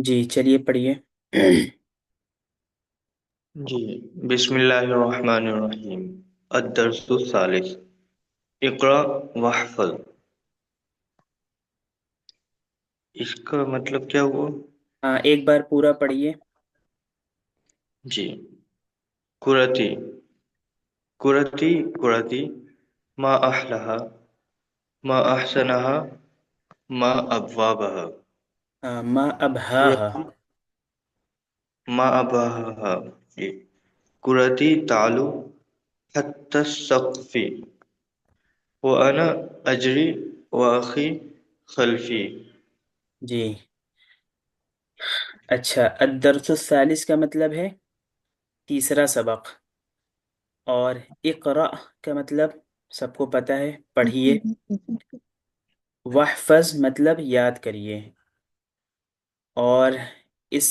جی چلیے پڑھیے۔ جی، بسم اللہ الرحمن الرحیم۔ الدرس الثالث، اقرأ واحفظ۔ اس کا مطلب کیا ہوا؟ ہاں ایک بار پورا پڑھیے۔ جی، کرتی کرتی کرتی، ما احلہا، ما احسنہا، ما ابوابہا۔ ما ابہاہا۔ کرتی، ما ابہاہا، جی۔ کرتی تعلو حتی السقف، وانا اجری واخی خلفی۔ جی اچھا، الدرس الثالث کا مطلب ہے تیسرا سبق، اور اقرأ کا مطلب سب کو پتہ ہے پڑھیے، واحفظ مطلب یاد کریے۔ اور اس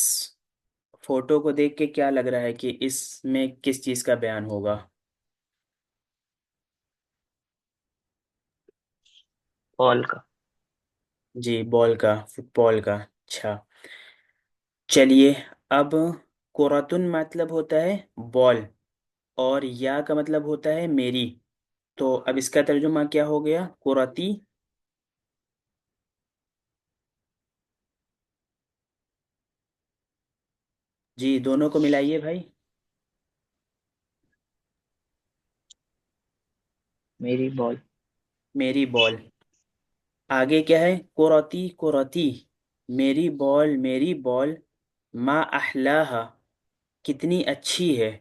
فوٹو کو دیکھ کے کیا لگ رہا ہے کہ اس میں کس چیز کا بیان ہوگا؟ بال کا۔ جی بال کا، فٹ بال کا۔ اچھا چلیے، اب قرۃن مطلب ہوتا ہے بال، اور یا کا مطلب ہوتا ہے میری، تو اب اس کا ترجمہ کیا ہو گیا؟ قرتی۔ جی دونوں کو ملائیے بھائی۔ میری بال۔ میری بال۔ آگے کیا ہے؟ قرتی قرتی، میری بال میری بال، ما احلاها، کتنی اچھی ہے،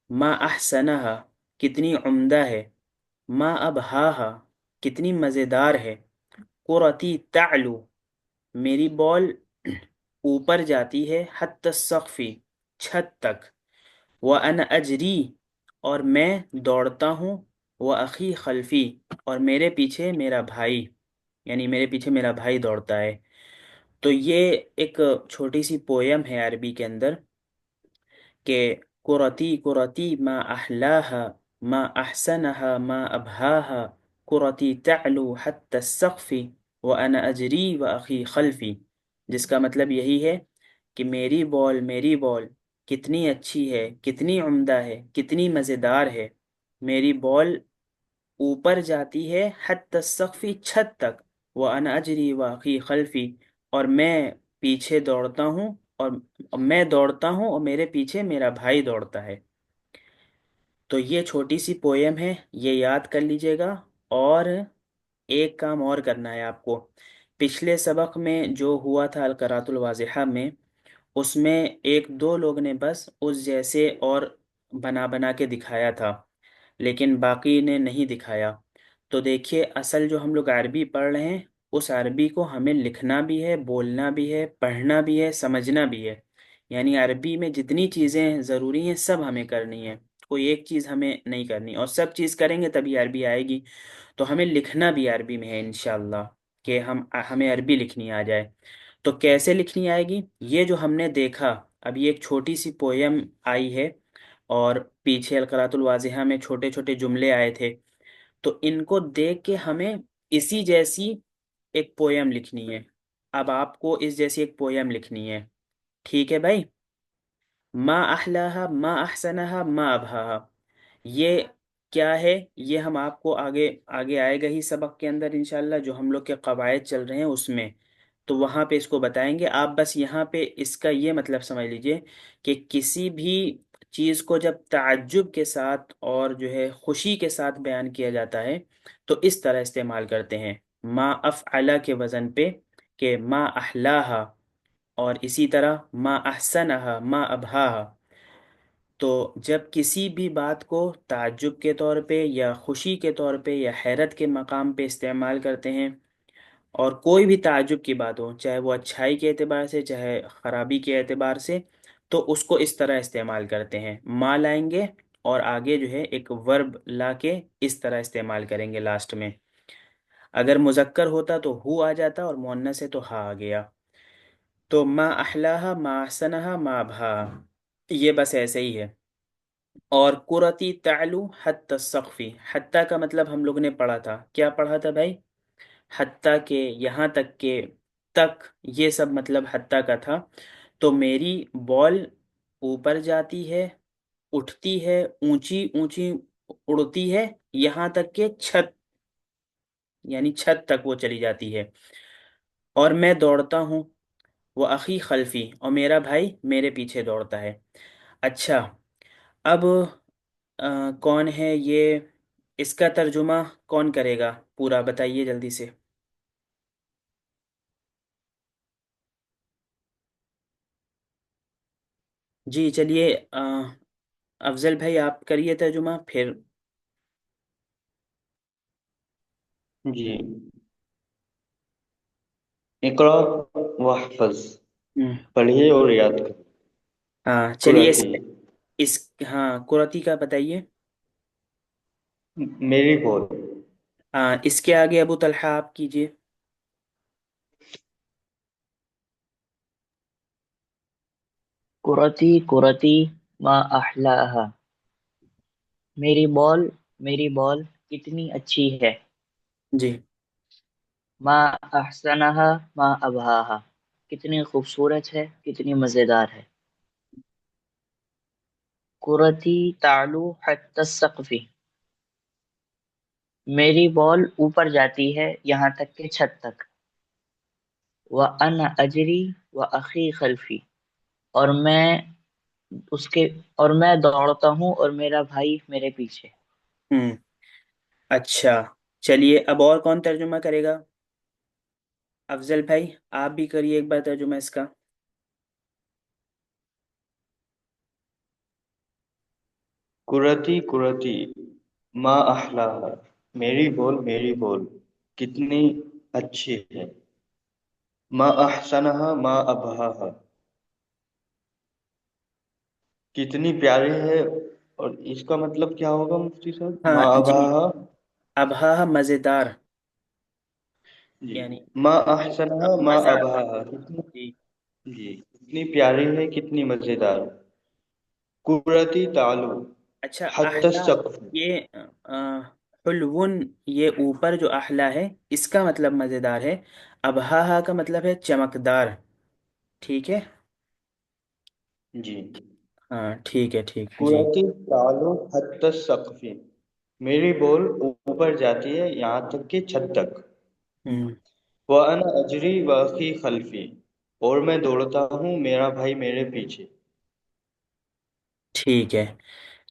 ما احسنها، کتنی عمدہ ہے، ما ابہاها، کتنی مزیدار ہے، قرتی تعلو، میری بال اوپر جاتی ہے، حتی السقف، چھت تک، وانا اجری، اور میں دوڑتا ہوں، واخی خلفی، اور میرے پیچھے میرا بھائی، یعنی میرے پیچھے میرا بھائی دوڑتا ہے۔ تو یہ ایک چھوٹی سی پویم ہے عربی کے اندر کہ قرتی قرتی ما احلاها ما احسنها ما ابهاها قرتی تعلو حتى السقف وانا اجری واخی خلفی، جس کا مطلب یہی ہے کہ میری بال کتنی اچھی ہے، کتنی عمدہ ہے، کتنی مزیدار ہے، میری بال اوپر جاتی ہے، حتی السقف، چھت تک، وانا اجری واخی خلفی، اور میں پیچھے دوڑتا ہوں، اور میں دوڑتا ہوں اور میرے پیچھے میرا بھائی دوڑتا ہے۔ تو یہ چھوٹی سی پویم ہے، یہ یاد کر لیجئے گا۔ اور ایک کام اور کرنا ہے آپ کو، پچھلے سبق میں جو ہوا تھا القراءۃ الواضحہ میں، اس میں ایک دو لوگ نے بس اس جیسے اور بنا بنا کے دکھایا تھا، لیکن باقی نے نہیں دکھایا۔ تو دیکھیے، اصل جو ہم لوگ عربی پڑھ رہے ہیں، اس عربی کو ہمیں لکھنا بھی ہے، بولنا بھی ہے، پڑھنا بھی ہے، سمجھنا بھی ہے، یعنی عربی میں جتنی چیزیں ضروری ہیں سب ہمیں کرنی ہے، کوئی ایک چیز ہمیں نہیں کرنی، اور سب چیز کریں گے تبھی عربی آئے گی۔ تو ہمیں لکھنا بھی عربی میں ہے انشاءاللہ، کہ ہمیں عربی لکھنی آ جائے۔ تو کیسے لکھنی آئے گی؟ یہ جو ہم نے دیکھا، اب یہ ایک چھوٹی سی پویم آئی ہے، اور پیچھے القراءۃ الواضحہ میں چھوٹے چھوٹے جملے آئے تھے، تو ان کو دیکھ کے ہمیں اسی جیسی ایک پویم لکھنی ہے۔ اب آپ کو اس جیسی ایک پویم لکھنی ہے، ٹھیک ہے بھائی؟ ما احلاها ما احسنها ما ابہاها، یہ کیا ہے؟ یہ ہم آپ کو آگے آگے آئے گا ہی سبق کے اندر انشاءاللہ، جو ہم لوگ کے قواعد چل رہے ہیں اس میں، تو وہاں پہ اس کو بتائیں گے۔ آپ بس یہاں پہ اس کا یہ مطلب سمجھ لیجئے کہ کسی بھی چیز کو جب تعجب کے ساتھ اور جو ہے خوشی کے ساتھ بیان کیا جاتا ہے تو اس طرح استعمال کرتے ہیں، ما افعلا کے وزن پہ، کہ ما احلاها، اور اسی طرح ما احسنها ما ابہاها۔ تو جب کسی بھی بات کو تعجب کے طور پہ یا خوشی کے طور پہ یا حیرت کے مقام پہ استعمال کرتے ہیں، اور کوئی بھی تعجب کی بات ہو، چاہے وہ اچھائی کے اعتبار سے چاہے خرابی کے اعتبار سے، تو اس کو اس طرح استعمال کرتے ہیں، ما لائیں گے اور آگے جو ہے ایک ورب لا کے اس طرح استعمال کریں گے لاسٹ میں۔ اگر مذکر ہوتا تو ہو آ جاتا، اور مؤنث ہے تو ہا آ گیا۔ تو ما احلاها ما احسنها ما ابہاها، یہ بس ایسے ہی ہے۔ اور قرتی تعلو حتی السقفی، حتی کا مطلب ہم لوگ نے پڑھا تھا، کیا پڑھا تھا بھائی؟ حتیٰ کہ، یہاں تک کہ، تک، یہ سب مطلب حتیٰ کا تھا. تو میری بال اوپر جاتی ہے، اٹھتی ہے، اونچی اونچی اڑتی ہے، یہاں تک کہ چھت، یعنی چھت تک وہ چلی جاتی ہے. اور میں دوڑتا ہوں، وہ اخی خلفی، اور میرا بھائی میرے پیچھے دوڑتا ہے. اچھا، اب کون ہے یہ، اس کا ترجمہ کون کرے گا پورا، بتائیے جلدی سے. جی چلیے، افضل بھائی آپ کریے ترجمہ پھر. جی، اقرا واحفظ، ہم، پڑھیے اور یاد کریں. ہاں چلیے قرتی، اس ہاں قرتی کا بتائیے. میری بول. ہاں اس کے آگے ابو طلحہ آپ کیجیے. قرتی قرتی ما احلاها، میری بال کتنی اچھی ہے. جی. ما احسنها ما ابہاها، کتنی خوبصورت ہے، کتنی مزیدار ہے. قرتی تعلو حتی السقف، میری بال اوپر جاتی ہے یہاں تک کہ چھت تک. وانا اجری واخی خلفی، اور میں اور میں دوڑتا ہوں اور میرا بھائی میرے پیچھے. ہم، اچھا چلیے، اب اور کون ترجمہ کرے گا؟ افضل بھائی آپ بھی کریے ایک بار ترجمہ اس کا. قرتی قرتی ما احلاها، میری بول کتنی اچھی ہے. ما احسنها ما ابہاها، کتنی پیاری ہے. اور اس کا مطلب کیا ہوگا مفتی صاحب؟ ہاں ما جی، ابہاها. ابہا مزیدار، جی، یعنی ما احسنها ما مزہ آتا. ابہاها، کتنی، جی. جی کتنی پیاری ہے، کتنی مزیدار. قرتی تعلو اچھا حتی احلا، السقف. یہ حلون، یہ اوپر جو احلا ہے اس کا مطلب مزیدار ہے. ابہا کا مطلب ہے چمکدار. ٹھیک ہے. جی، ہاں ٹھیک ہے، ٹھیک جی. قرتی تعلو حتی السقف، میری بال اوپر جاتی ہے یہاں تک کہ چھت تک. ہم، وَأَنَا أَجْرِي وَأَخِي خَلْفِي، اور میں دوڑتا ہوں میرا بھائی میرے پیچھے. ٹھیک ہے.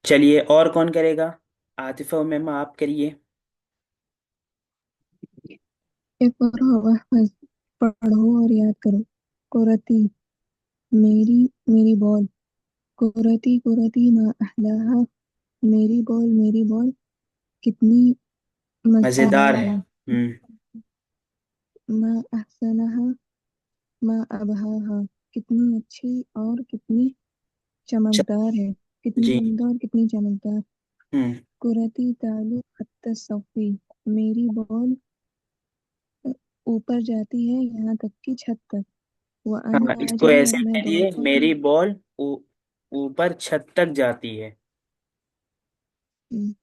چلیے اور کون کرے گا؟ عاطفہ مما آپ کریے. اقرأ واحفظ، پڑھو اور یاد کرو. قرتی، میری بال. قرتی ما احلاها، میری بال کتنی مزیدار مزیدار ہے. ہے. ہم، ما احسنها ما ابہاها، کتنی اچھی اور کتنی چ- چمکدار ہے. کتنی جی. عمدہ اور کتنی چمکدار. ہم، قرتی تعلق حتی السقف، میری بال اوپر جاتی ہے یہاں تک کہ چھت تک. ہاں وَأَنَا اس کو أَجْرِي، ایسے اور میں کہہ دیے، دوڑتا ہوں. میری بال اوپر چھت تک جاتی ہے.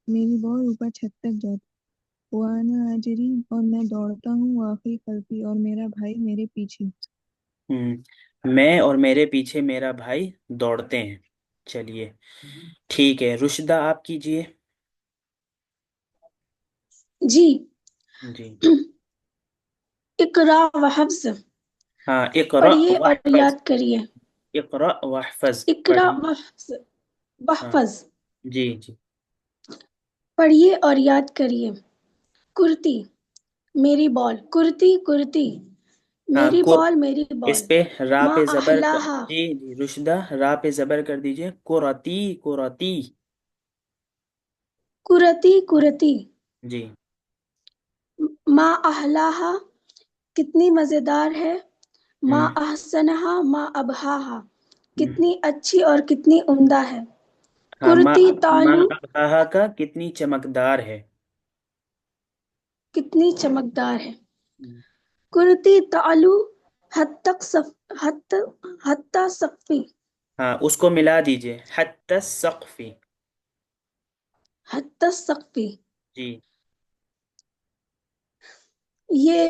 میری بال اوپر چھت تک جاتی. وَأَنَا أَجْرِي، اور میں دوڑتا ہوں. وَأَخِي خَلْفِي، اور میرا بھائی میرے پیچھے. ہم، میں اور میرے پیچھے میرا بھائی دوڑتے ہیں. چلیے ٹھیک ہے، رشدہ آپ کیجئے. جی. جی. اقرا و حفظ، ہاں اقرأ پڑھیے اور واحفظ. یاد کریے. اقرأ واحفظ اقرا پڑھی. و حفظ، ہاں واحفظ، جی جی. پڑھیے اور یاد کریے. کرتی، میری بال. کرتی ہاں میری بال، میری اس بال. پہ را ما پہ زبر احلاها، جی جی رشدہ، را پہ زبر کر دیجئے. قرتی قرتی. کرتی جی. ما احلاها، کتنی مزیدار ہے. ما ہم، احسنها ما ابہاها، ہم، کتنی اچھی اور کتنی عمدہ ہے. ہاں کرتی ماں تعلو، ابہا کا کتنی چمکدار ہے. کتنی چمکدار ہے. ہم، کرتی تعلو حتی سقفی، ہاں اس کو ملا دیجئے، حتی السقف. حتی سقفی. جی. یہ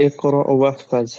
اقرأ واحفظ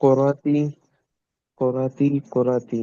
قراتي قراتي قراتي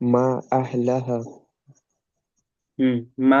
ما أحلاها ما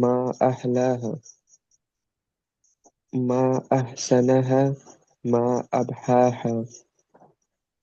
ما أحلاها ما أحسنها ما أبحاها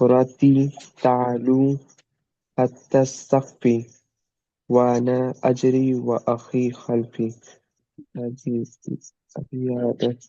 قراتي تعلو حتى السقف وأنا أجري وأخي خلفي هذه أبيات.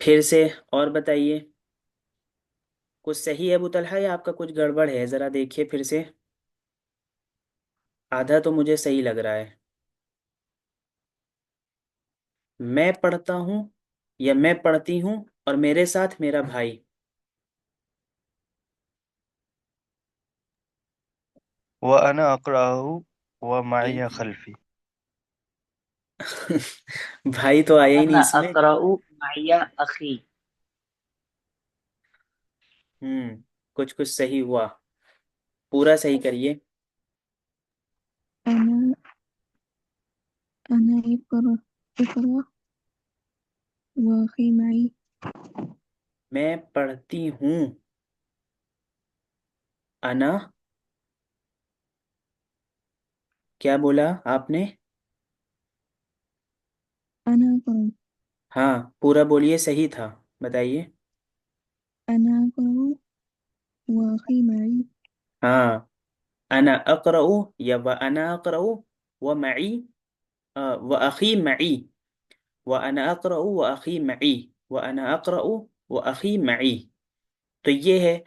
پھر سے اور بتائیے، کچھ صحیح ہے ابو طلحہ یا آپ کا کچھ گڑبڑ ہے؟ ذرا دیکھیے پھر سے، آدھا تو مجھے صحیح لگ رہا ہے۔ میں پڑھتا ہوں یا میں پڑھتی ہوں اور میرے ساتھ میرا بھائی۔ وأنا أقرأه جی ومعي خلفي. بھائی تو آیا ہی نہیں انا اس میں۔ اقرأ معي اخی. کچھ کچھ صحیح ہوا، پورا صحیح کریے۔ أنا أنا اقرأ وأخي معي. میں پڑھتی ہوں، انا کیا بولا آپ نے؟ أنا أقرأ ہاں پورا بولیے، صحیح تھا، بتائیے۔ أنا أقرأ وأخي معي. ہاں انا اقرأ یا وانا اقرأ ومعی، واخی معی، وانا اقرأ واخی معی، وانا اقرأ واخی معی، تو یہ ہے۔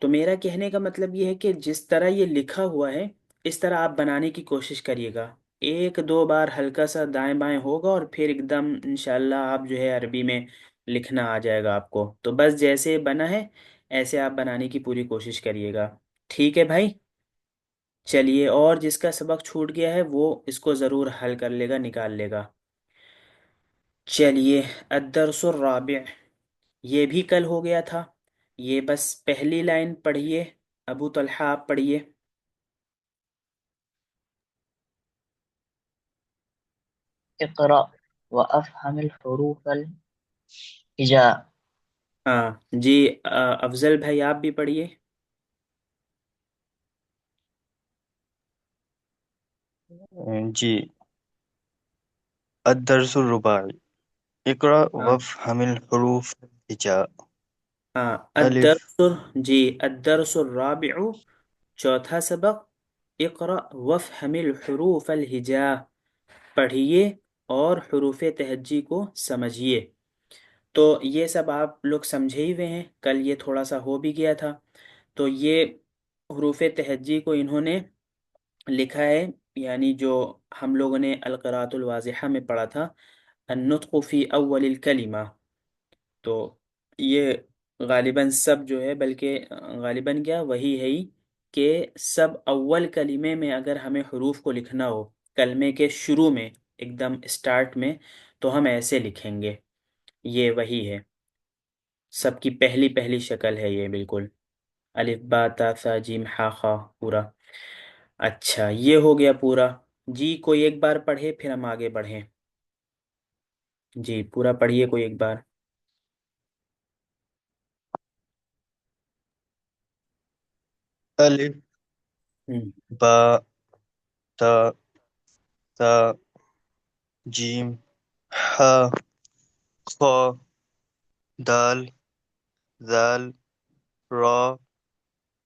تو میرا کہنے کا مطلب یہ ہے کہ جس طرح یہ لکھا ہوا ہے اس طرح آپ بنانے کی کوشش کریے گا، ایک دو بار ہلکا سا دائیں بائیں ہوگا اور پھر ایک دم انشاءاللہ آپ جو ہے عربی میں لکھنا آ جائے گا آپ کو۔ تو بس جیسے بنا ہے ایسے آپ بنانے کی پوری کوشش کریے گا، ٹھیک ہے بھائی؟ چلیے، اور جس کا سبق چھوٹ گیا ہے وہ اس کو ضرور حل کر لے گا، نکال لے گا۔ چلیے، الدرس الرابع، یہ بھی کل ہو گیا تھا، یہ بس پہلی لائن پڑھیے، ابو طلحہ آپ پڑھیے۔ اقرأ وافهم الحروف الهجاء. ہاں جی، افضل بھائی آپ بھی پڑھیے۔ جي الدرس الرباعي اقرأ ہاں وافهم الحروف الهجاء. ہاں ألف. جی الدرس الرابع، چوتھا سبق، اقرأ وافہم الحروف الہجا، پڑھیے اور حروف تہجی کو سمجھیے۔ تو یہ سب آپ لوگ سمجھے ہی ہوئے ہیں، کل یہ تھوڑا سا ہو بھی گیا تھا۔ تو یہ حروف تہجی کو انہوں نے لکھا ہے، یعنی جو ہم لوگوں نے القراءۃ الواضحہ میں پڑھا تھا، النطق فی اول الکلمہ، تو یہ غالباً سب جو ہے، بلکہ غالباً کیا وہی ہے ہی کہ سب اول کلمے میں اگر ہمیں حروف کو لکھنا ہو، کلمے کے شروع میں ایک دم اسٹارٹ میں، تو ہم ایسے لکھیں گے، یہ وہی ہے، سب کی پہلی پہلی شکل ہے یہ، بالکل الف با تا ثا جیم ہا خا پورا۔ اچھا یہ ہو گیا پورا، جی کوئی ایک بار پڑھے پھر ہم آگے بڑھیں، جی پورا پڑھیے کوئی ایک بار۔ ألف ہم، باء تاء ثاء جيم حاء خاء دال ذال راء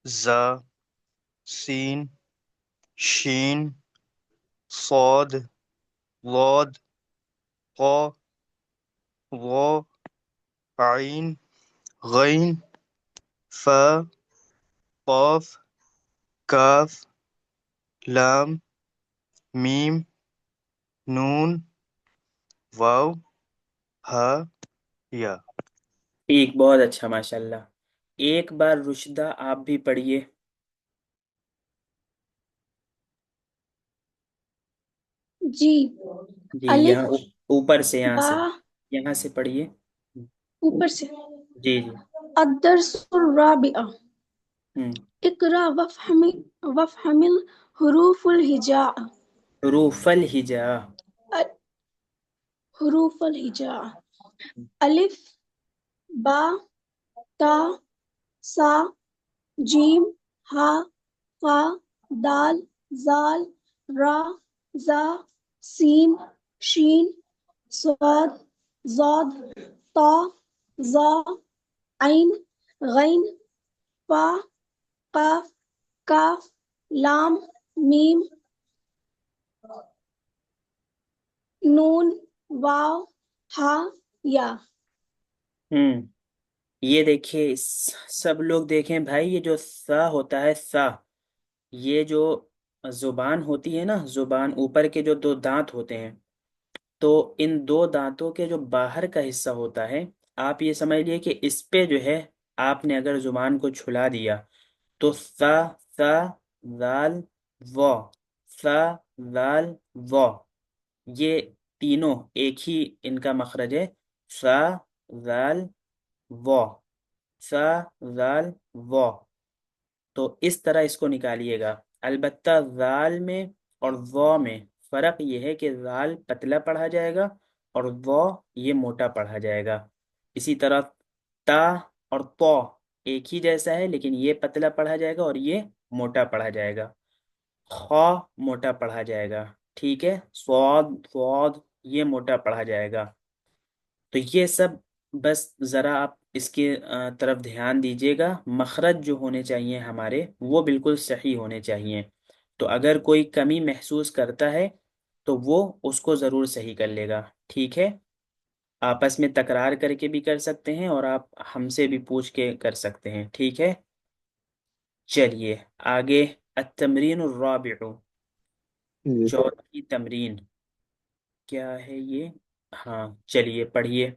زا سين شين صاد ضاد قاف ظا عين غين فاء قاف كاف لام ميم نون واو ہا یا. ٹھیک، بہت اچھا، ماشاءاللہ۔ ایک بار رشدہ آپ بھی پڑھیے۔ جی، جی یہاں الف اوپر سے، یہاں با، سے، یہاں سے پڑھیے۔ اوپر سے، جی جی۔ الدرس الرابع، ہم، اقرأ وافهم الحروف الهجاء. حروف الہجا، حروف الهجاء، الف با تا سا جیم ہا فا دال زال را زا سین شین صاد ضاد طا ظا عین غین فا قاف کاف لام میم نون واو ہا یا۔ ہوں یہ دیکھیے سب لوگ دیکھیں بھائی، یہ جو سا ہوتا ہے سا، یہ جو زبان ہوتی ہے نا، زبان اوپر کے جو دو دانت ہوتے ہیں، تو ان دو دانتوں کے جو باہر کا حصہ ہوتا ہے، آپ یہ سمجھ لیے کہ اس پہ جو ہے آپ نے اگر زبان کو چھلا دیا تو سا، سا، زال، و، سا، زال، و، یہ تینوں ایک ہی ان کا مخرج ہے، سا، زال، و، سا، زال، و، تو اس طرح اس کو نکالیے گا۔ البتہ زال میں اور ضا میں فرق یہ ہے کہ زال پتلا پڑھا جائے گا اور ضا یہ موٹا پڑھا جائے گا۔ اسی طرح تا اور تو ایک ہی جیسا ہے، لیکن یہ پتلا پڑھا جائے گا اور یہ موٹا پڑھا جائے گا۔ خا موٹا پڑھا جائے گا، ٹھیک ہے، صاد، صاد یہ موٹا پڑھا جائے گا۔ تو یہ سب بس ذرا آپ اس کے طرف دھیان دیجیے گا، مخرج جو ہونے چاہیے ہمارے وہ بالکل صحیح ہونے چاہیے۔ تو اگر کوئی کمی محسوس کرتا ہے تو وہ اس کو ضرور صحیح کر لے گا، ٹھیک ہے؟ آپس میں تکرار کر کے بھی کر سکتے ہیں اور آپ ہم سے بھی پوچھ کے کر سکتے ہیں، ٹھیک ہے؟ چلیے آگے، التمرین الرابع، جی چوتھی تمرین کیا ہے یہ؟ ہاں چلیے پڑھیے،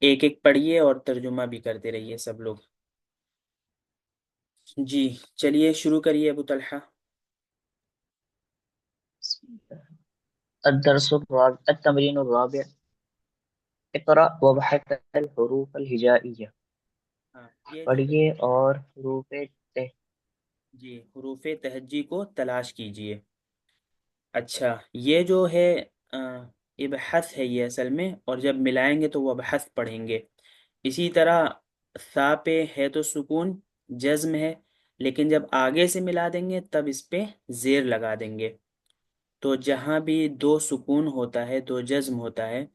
ایک ایک پڑھیے اور ترجمہ بھی کرتے رہیے سب لوگ۔ جی چلیے شروع کریے ابو طلحہ۔ التمرين الرابع. اقرأ وبحث الحروف الهجائية. ہاں یہ جو ہے، پڑھیے اور حروف جی حروف تہجی کو تلاش کیجیے۔ اچھا یہ جو ہے ابحث ہے یہ اصل میں، اور جب ملائیں گے تو وہ بحث پڑھیں گے۔ اسی طرح سا پہ ہے تو سکون جزم ہے، لیکن جب آگے سے ملا دیں گے تب اس پہ زیر لگا دیں گے۔ تو جہاں بھی دو سکون ہوتا ہے، دو جزم ہوتا ہے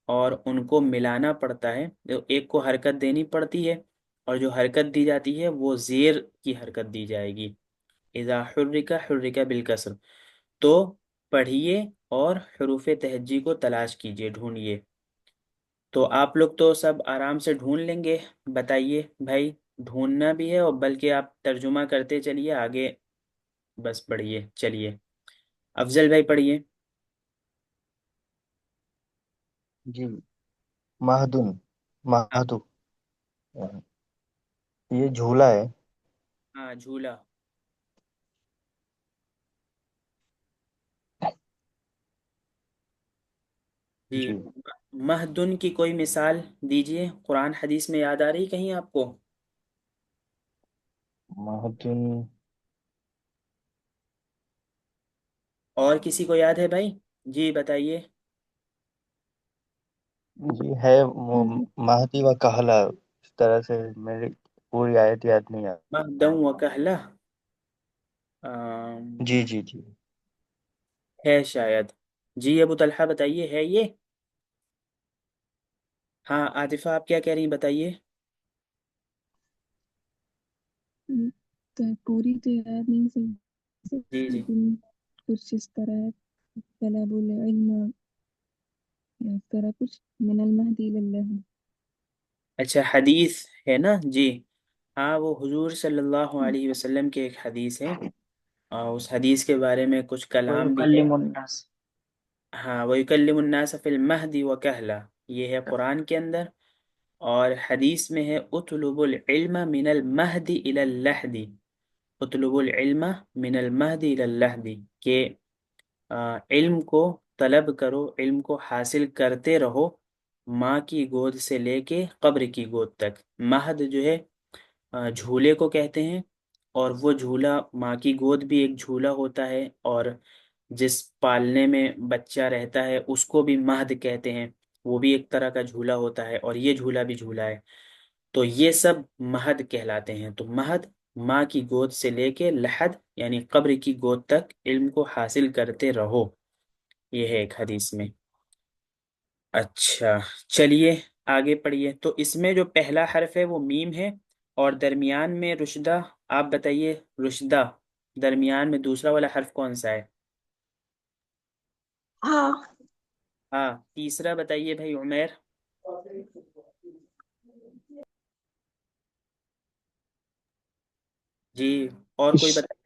اور ان کو ملانا پڑتا ہے، تو ایک کو حرکت دینی پڑتی ہے، اور جو حرکت دی جاتی ہے وہ زیر کی حرکت دی جائے گی۔ اذا حرک حرک بالکسر، تو پڑھیے اور حروف تہجی کو تلاش کیجیے، ڈھونڈیے۔ تو آپ لوگ تو سب آرام سے ڈھونڈ لیں گے، بتائیے بھائی، ڈھونڈنا بھی ہے اور بلکہ آپ ترجمہ کرتے چلیے آگے، بس پڑھیے چلیے۔ افضل بھائی پڑھیے۔ جی، مہدن، مہدو، یہ جھولا ہے۔ ہاں جھولا، جی۔ جی، مہدن کی کوئی مثال دیجئے، قرآن حدیث میں یاد آ رہی کہیں آپ کو؟ مہدن، اور کسی کو یاد ہے بھائی؟ جی بتائیے۔ جی ہے وہ مہدی و کہلا، اس طرح سے میری پوری آیت یاد نہیں آ مہدم و کہلا، جی جی جی، ہے شاید۔ جی ابو طلحہ بتائیے، ہے یہ؟ ہاں عاطفہ آپ کیا کہہ رہی ہیں، بتائیے۔ تو پوری تو یاد نہیں سکتی، جی جی، لیکن کچھ اس طرح ہے، طلب العلم، یا اس طرح کچھ، من المہدی للہ۔ اچھا حدیث ہے نا، جی ہاں، وہ حضور صلی اللہ علیہ وسلم کی ایک حدیث ہے، اور اس حدیث کے بارے میں کچھ کلام بھی ہے۔ ويكلم الناس. ہاں وَيُكَلِّمُ النَّاسَ فِي الْمَهْدِ وَكَهْلًا، یہ ہے قرآن کے اندر، اور حدیث میں ہے اطلب العلم من المہد الى اللحد، اطلب العلم من المہد الى اللحد، کہ علم کو طلب کرو، علم کو حاصل کرتے رہو ماں کی گود سے لے کے قبر کی گود تک۔ مہد جو ہے جھولے کو کہتے ہیں، اور وہ جھولا ماں کی گود بھی ایک جھولا ہوتا ہے، اور جس پالنے میں بچہ رہتا ہے اس کو بھی مہد کہتے ہیں، وہ بھی ایک طرح کا جھولا ہوتا ہے، اور یہ جھولا بھی جھولا ہے۔ تو یہ سب مہد کہلاتے ہیں۔ تو مہد ماں کی گود سے لے کے لحد یعنی قبر کی گود تک علم کو حاصل کرتے رہو، یہ ہے ایک حدیث میں۔ اچھا چلیے آگے پڑھیے۔ تو اس میں جو پہلا حرف ہے وہ میم ہے، اور درمیان میں رشدہ، آپ بتائیے رشدہ درمیان میں دوسرا والا حرف کون سا ہے؟ ہاں، ہاں تیسرا بتائیے بھائی عمیر۔ جی اور کوئی بتا؟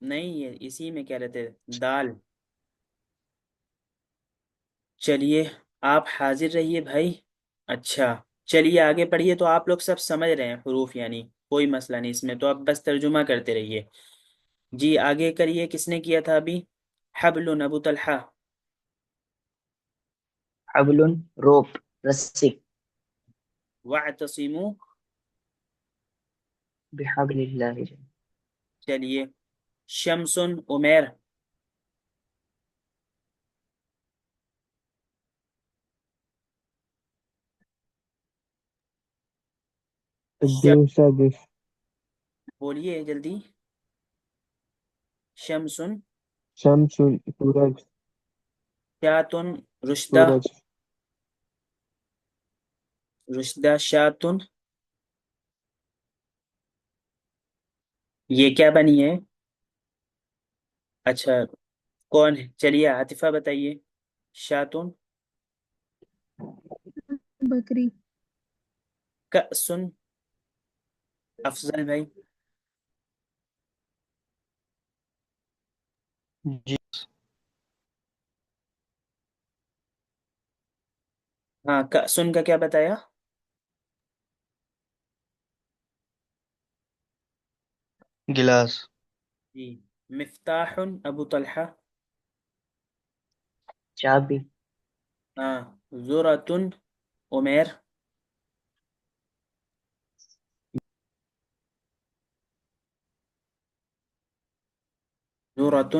نہیں یہ اسی میں کہہ رہے تھے دال۔ چلیے آپ حاضر رہیے بھائی۔ اچھا چلیے آگے پڑھیے، تو آپ لوگ سب سمجھ رہے ہیں حروف، یعنی کوئی مسئلہ نہیں اس میں، تو آپ بس ترجمہ کرتے رہیے۔ جی آگے کریے، کس نے کیا تھا ابھی؟ حبل، ابو طلحہ۔ حبل، روپ، رسی، واعتصموا، بحبل اللہ جميعا. چلیے شمس، عمیر۔ الدين سادس بولیے جلدی۔ شمس، شمس سورج شاۃ، رشدہ، سورج رشدہ شاۃ، یہ کیا بنی ہے؟ اچھا کون ہے؟ چلیے عاطفہ بتائیے۔ شاۃ، بکری. کأس، افضل بھائی۔ جی ہاں کأسن کا کیا بتایا؟ گلاس. جی مفتاح، ابو طلحہ۔ چابی، ہاں ذرۃ، عمیر۔ ذرۃ،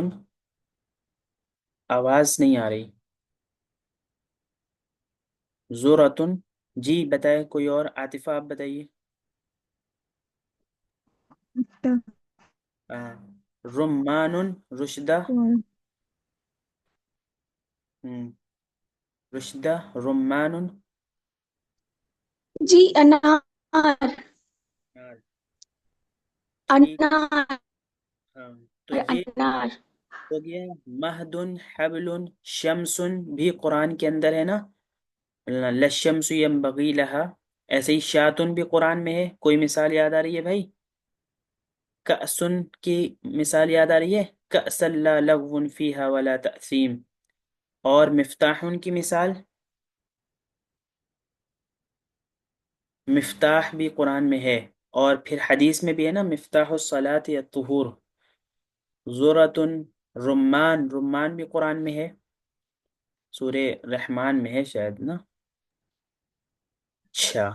آواز نہیں آ رہی۔ ذرۃ، جی بتائے کوئی اور، عاطفہ آپ بتائیے۔ بھٹا. ہاں رمان، رشدہ۔ کون. ہم، رشدہ، رمان۔ جی انار. ہاں، ٹھیک۔ انار. ہاں تو یہ انار. ہو گیا مہد، حبل، شمس، بھی قرآن کے اندر ہے نا، لشمس ینبغی لہا۔ ایسے ہی شاتن بھی قرآن میں ہے، کوئی مثال یاد آ رہی ہے بھائی؟ کأسن کی مثال یاد آ رہی ہے؟ کأس لا لغو فیہا ولا تأثیم۔ اور مفتاحن کی مثال، مفتاح بھی قرآن میں ہے، اور پھر حدیث میں بھی ہے نا مفتاح الصلاۃ الطہور۔ ذرۃ، رمان، رمان بھی قرآن میں ہے، سورہ رحمان میں ہے شاید نا۔ اچھا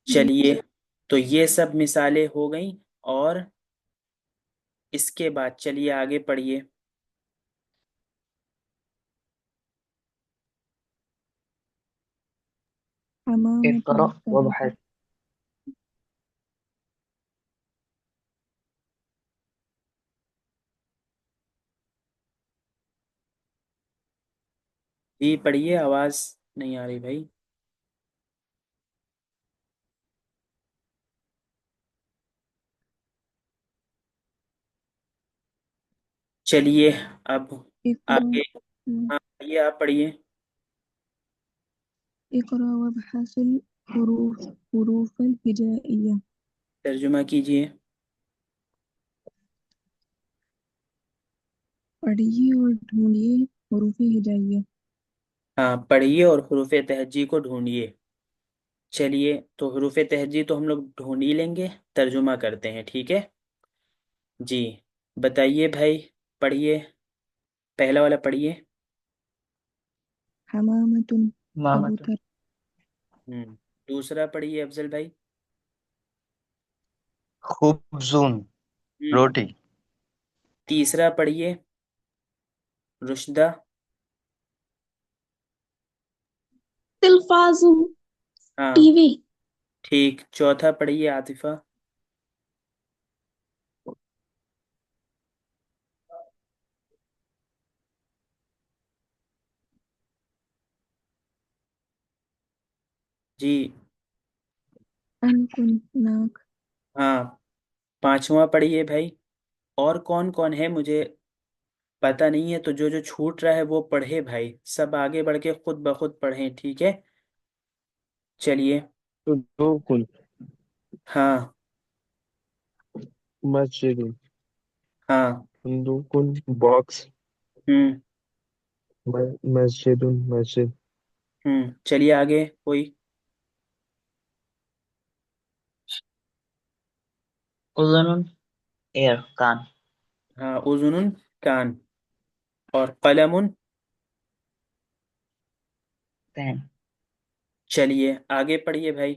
جی. چلیے، تو یہ سب مثالیں ہو گئیں، اور اس کے بعد چلیے آگے پڑھیے۔ حمامة اقرأ ثلاثة. وابحث. جی پڑھیے، آواز نہیں آ رہی بھائی۔ چلیے اب اقرأ. آگے، ہاں پڑھیے، آپ پڑھیے۔ اقرأ وابحث حروف الهجائية. ترجمہ کیجیے۔ پڑھیے اور ڈھونڈیے حروف ہجائیہ. ہاں پڑھیے اور حروف تہجی کو ڈھونڈیے۔ چلیے تو حروف تہجی تو ہم لوگ ڈھونڈ ہی لیں گے، ترجمہ کرتے ہیں، ٹھیک ہے؟ جی بتائیے بھائی، پڑھیے، پہلا والا پڑھیے۔ حمامة. مامة، کبوتر. ہوں، دوسرا پڑھیے افضل بھائی۔ خبزون، ہوں، روٹی. تیسرا پڑھیے رشدہ۔ تلفاز. ہاں ٹی وی. ٹھیک، چوتھا پڑھیے عاطفہ۔ جی انکن. ناک. ہاں پانچواں پڑھیے بھائی، اور کون کون ہے مجھے پتہ نہیں ہے تو جو جو چھوٹ رہا ہے وہ پڑھے بھائی، سب آگے بڑھ کے خود بخود پڑھیں، ٹھیک ہے؟ چلیے. صندوق ہاں مسجد ہاں. صندوق باکس ہوں مسجد مسجد چلیے آگے کوئی. اذن ایئر کان. ہاں اذن کان. اور قلم. پین. چلیے آگے پڑھیے بھائی،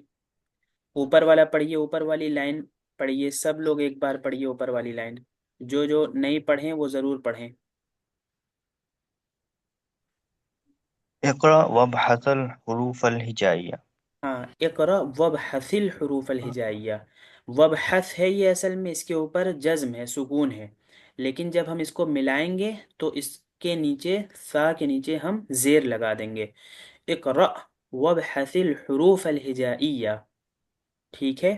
اوپر والا پڑھیے، اوپر والی لائن پڑھیے، سب لوگ ایک بار پڑھیے اوپر والی لائن، جو جو نہیں پڑھیں وہ ضرور پڑھیں. اقرأ وابحث الحروف الہجائیہ. ہاں اقرا وابحث الحروف الہجائیہ. وابحث ہے یہ، اصل میں اس کے اوپر جزم ہے، سکون ہے، لیکن جب ہم اس کو ملائیں گے تو اس کے نیچے سا کے نیچے ہم زیر لگا دیں گے. اقرا وابحث الحروف الہجائیہ، ٹھیک ہے؟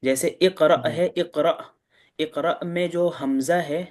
جیسے اقرا جی ہے، اقرا، اقرا میں جو حمزہ ہے،